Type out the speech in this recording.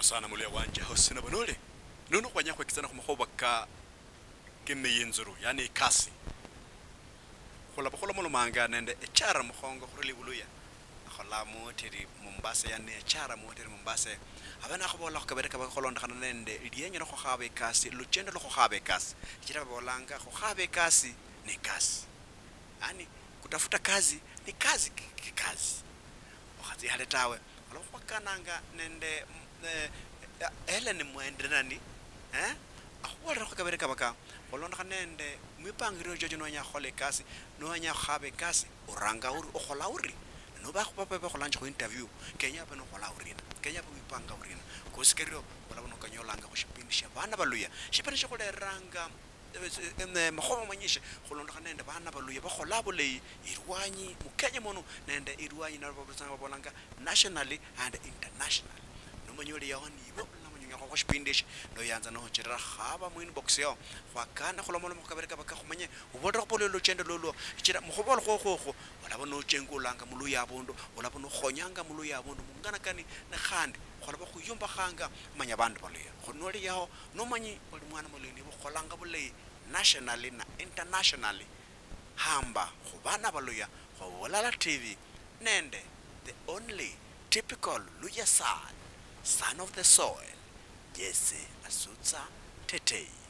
sana mulia wanja hosina banole nono kwanya kwa kitana kumahoba ka kemme yenzuru yani kasi kola bakola mono manga nende echara muhongo kurili buluya akhala moteri Mombasa yani echara moteri Mombasa abana khobola ko kabere ka bakolonda kana nende liyenye no khabe kasi luchendo lo khabe kasi kira bolanga khabe kasi ni kasi yani kutafuta kazi ni kazi kazi wakati haletawe alokwa kananga nende ele ni mwende nani akwara ko kabere kabaka bolonda kanende mwipangiro jojo no nya khole kasi no nya khabe kasi uranga uri okhola uri no ba go papa go lanja go interview kenya ba no gola urina kenya ba ipanga urina go sekerio bola bono kanyolanga go shipindisha bana baluya shipindisha go le ranga mahomo manyishe golonda kanende bana baluya ba gola bolei irwanyi mukenya mono nende irwanyi na ba tsanga bolanga nationally and international no manyoli yawani bo go shipindisha no yanza no chira khaba mu inbox yo wakana kholomono mokabere ka baka khumanye ubodra go polelo chendo lolo chira mogobolo go wala bono tshengolanga mulu ya bondo wala bono khonyanga mulu ya bondo mungana kani na khandi khola ba go yomba khanga manya bandu baleya khonoli yao no manyi oli mwana moleni bo kholanga bolei nationally na internationally hamba go bana baloya go Wolala TV nende the only typical Luya son of the soil Jesse Asutsa Tetei.